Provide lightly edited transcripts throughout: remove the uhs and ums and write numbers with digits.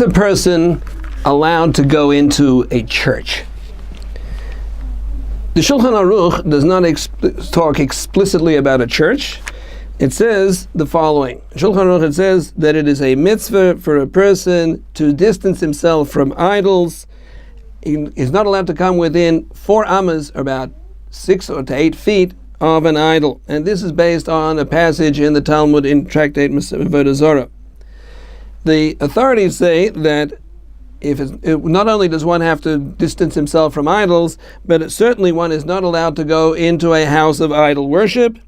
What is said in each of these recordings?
a person allowed to go into a church? The Shulchan Aruch does not talk explicitly about a church. It says the following. Shulchan Aruch, it says that it is a mitzvah for a person to distance himself from idols. He is not allowed to come within 4 amas, about 6 to 8 feet, of an idol. And this is based on a passage in the Talmud in Tractate Avodah Zarah. The authorities say that not only does one have to distance himself from idols, but certainly one is not allowed to go into a house of idol worship.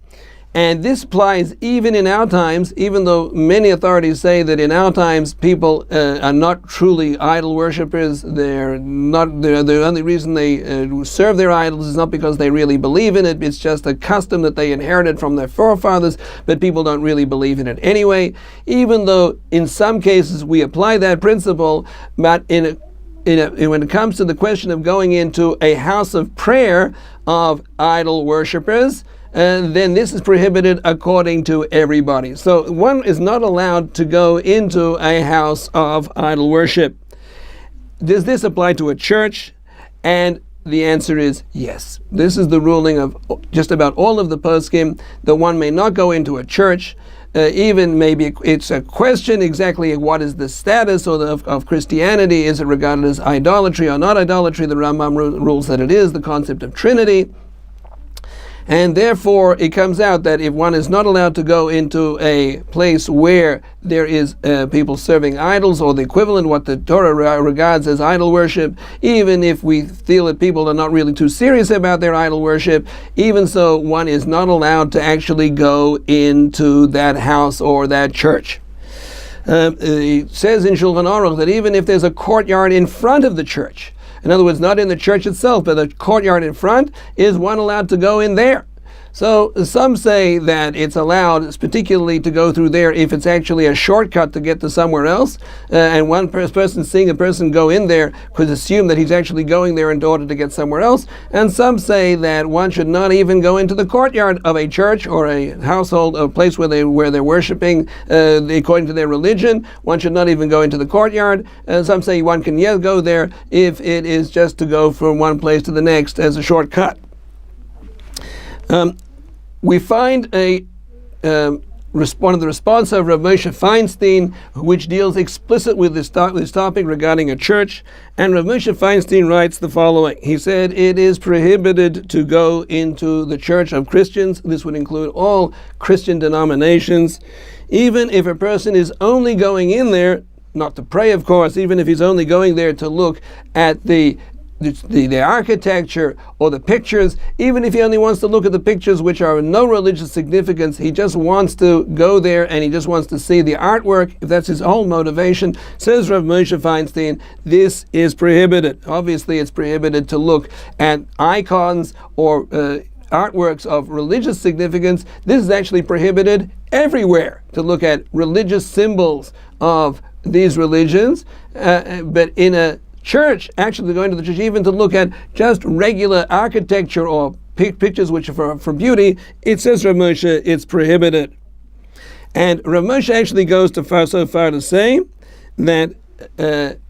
And this applies even in our times, even though many authorities say that in our times people are not truly idol worshippers. The only reason they serve their idols is not because they really believe in it. It's just a custom that they inherited from their forefathers, but people don't really believe in it anyway. Even though in some cases we apply that principle, but when it comes to the question of going into a house of prayer of idol worshippers, then this is prohibited according to everybody. So one is not allowed to go into a house of idol worship. Does this apply to a church? And the answer is yes. This is the ruling of just about all of the poskim, that one may not go into a church. Even maybe it's a question exactly what is the status of Christianity. Is it regarded as idolatry or not idolatry? The Rambam rules that it is, the concept of Trinity. And therefore, it comes out that if one is not allowed to go into a place where there is people serving idols, or the equivalent, what the Torah regards as idol worship, even if we feel that people are not really too serious about their idol worship, even so, one is not allowed to actually go into that house or that church. It says in Shulchan Aruch that even if there's a courtyard in front of the church, in other words, not in the church itself, but the courtyard in front, is one allowed to go in there? So some say that it's allowed, particularly to go through there if it's actually a shortcut to get to somewhere else, and one person seeing a person go in there could assume that he's actually going there in order to get somewhere else. And some say that one should not even go into the courtyard of a church or a household, a place where they're worshiping according to their religion. One should not even go into the courtyard. Some say one can go there if it is just to go from one place to the next as a shortcut. We find one of the response of Rav Moshe Feinstein, which deals explicit with this topic regarding a church. And Rav Moshe Feinstein writes the following. He said, it is prohibited to go into the church of Christians. This would include all Christian denominations. Even if a person is only going in there, not to pray of course, even if he's only going there to look at the architecture or the pictures, even if he only wants to look at the pictures which are of no religious significance, he just wants to go there and he just wants to see the artwork, if that's his whole motivation, says Rav Moshe Feinstein, this is prohibited. Obviously it's prohibited to look at icons or artworks of religious significance. This is actually prohibited everywhere, to look at religious symbols of these religions, but in a church, actually going to the church, even to look at just regular architecture or pictures which are for beauty, it says Rav Moshe, it's prohibited. And Rav Moshe actually goes so far to say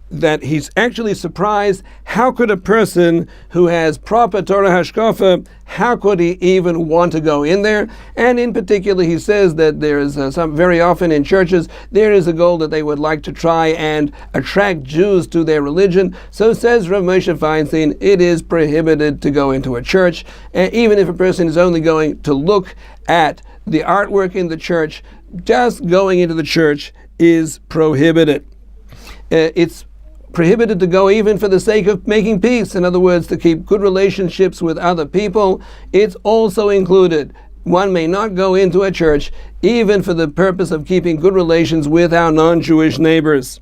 that he's actually surprised, how could a person who has proper Torah hashkafa, how could he even want to go in there? And in particular, he says that there is very often in churches, there is a goal that they would like to try and attract Jews to their religion. So says Rav Moshe Feinstein, it is prohibited to go into a church. And even if a person is only going to look at the artwork in the church, just going into the church is prohibited. It's prohibited to go even for the sake of making peace. In other words, to keep good relationships with other people. It's also included. One may not go into a church even for the purpose of keeping good relations with our non-Jewish neighbors.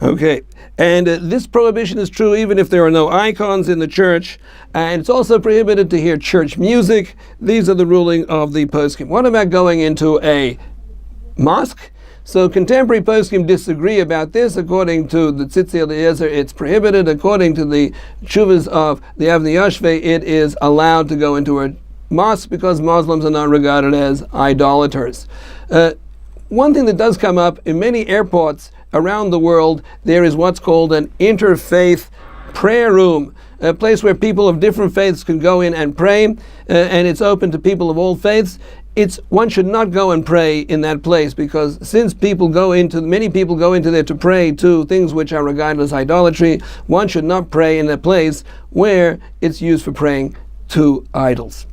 Okay, and this prohibition is true even if there are no icons in the church, and it's also prohibited to hear church music. These are the ruling of the poskim. What about going into a mosque? So contemporary poskim disagree about this. According to the Tzitzi Eliezer, it's prohibited. According to the Tshuvas of the Avnei Yoshvei, it is allowed to go into a mosque because Muslims are not regarded as idolaters. One thing that does come up in many airports around the world, there is what's called an interfaith prayer room, a place where people of different faiths can go in and pray, and it's open to people of all faiths. One should not go and pray in that place, because since many people go into there to pray to things which are regarded as idolatry, one should not pray in a place where it's used for praying to idols.